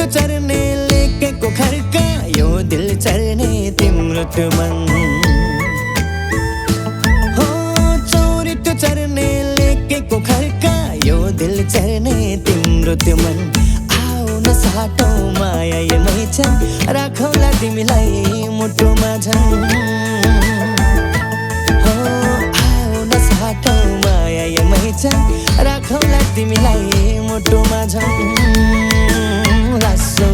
चर्ने लेकेको खर्का यो दिल चर्ने तिम्रो त्यो मन हो चौरितो चर्ने लेकेको खर्का यो दिल चर्ने तिम्रो त्यो मन आउन साटौ माया यो मैछन् राखौला तिमीलाई मुटुमा झन् हो आउन साटौ माया यो मैछन् राखौला तिमीलाई मुटुमा झन् लासो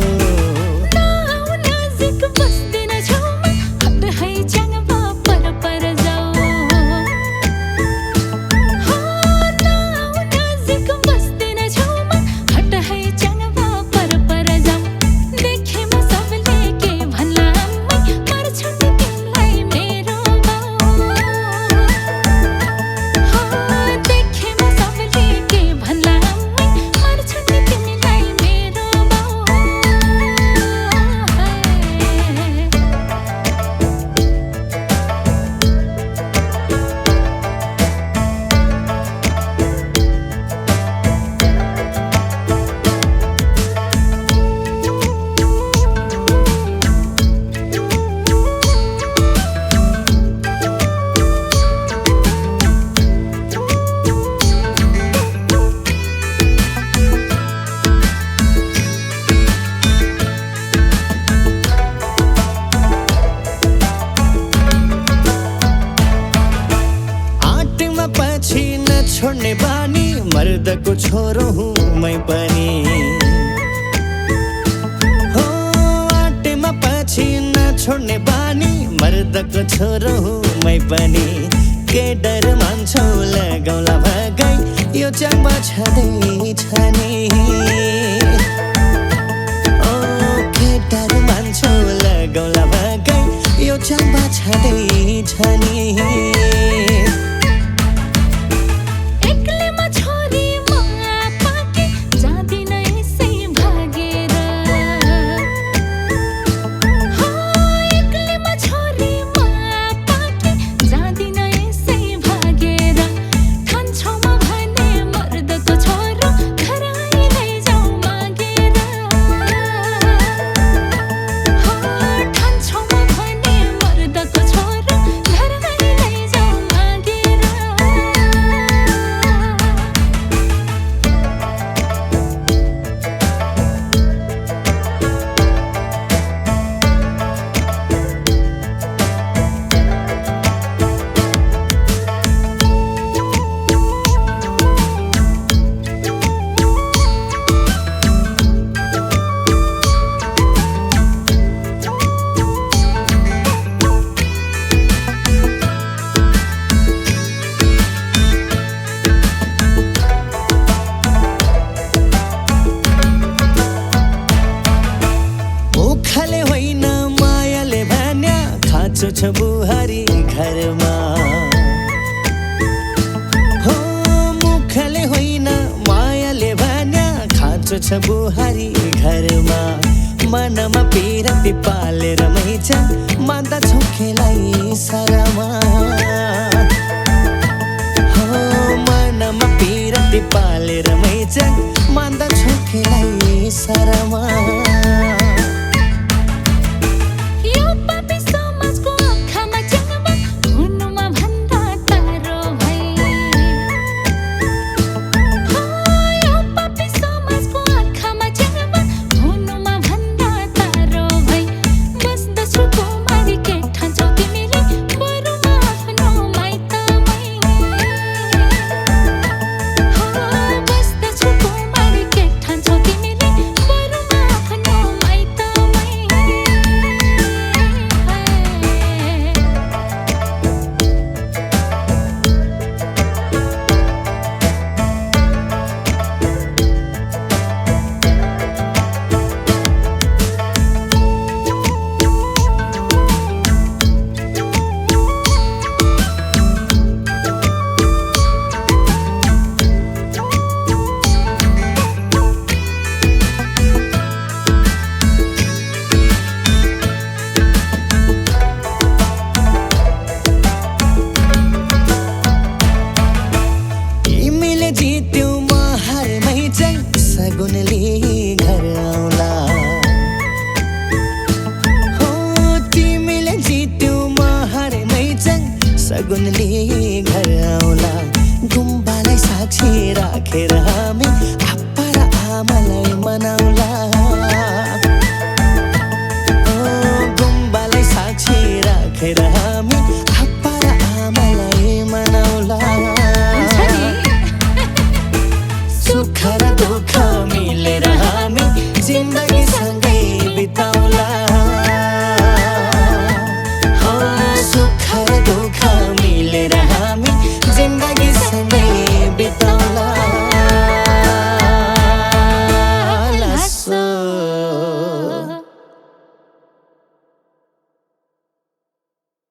नजिक बस्दिन छेउमा हट है च्याङ्बा पर जाऊ हो नजिक बस्दिन छेउमा हट है च्याङ्बा पर जाऊ देखेमा सबले के भन्ला मर्छु नि तिमीलाई मेरो बाउ हो देखेमा सबले के भन्ला मर्छु नि तिमीलाई मेरो छोड्ने बानी मर्दको छोरो हुँ मै पनि हो आटेमा पछि नछोड्ने बानी मर्दको छोरो हुँ मै पनि के डर मान्छौ लगाउला भगाई यो च्याङ्बा छँदैछ नि ओ के डर मान्छौ लगाउला भगाई यो च्याङ्बा छँदैछ नि छ बुहारी घरमा हो मुखले होइन मायाले भन्या खाँचो छ बुहारी घरमा मनमा पिरती पालेर मैछ मान्दा छोखेलाई सारामा हो मनमा पिरती पालेर मैछ मान्दा छोखेलाई सारामा गुण लिए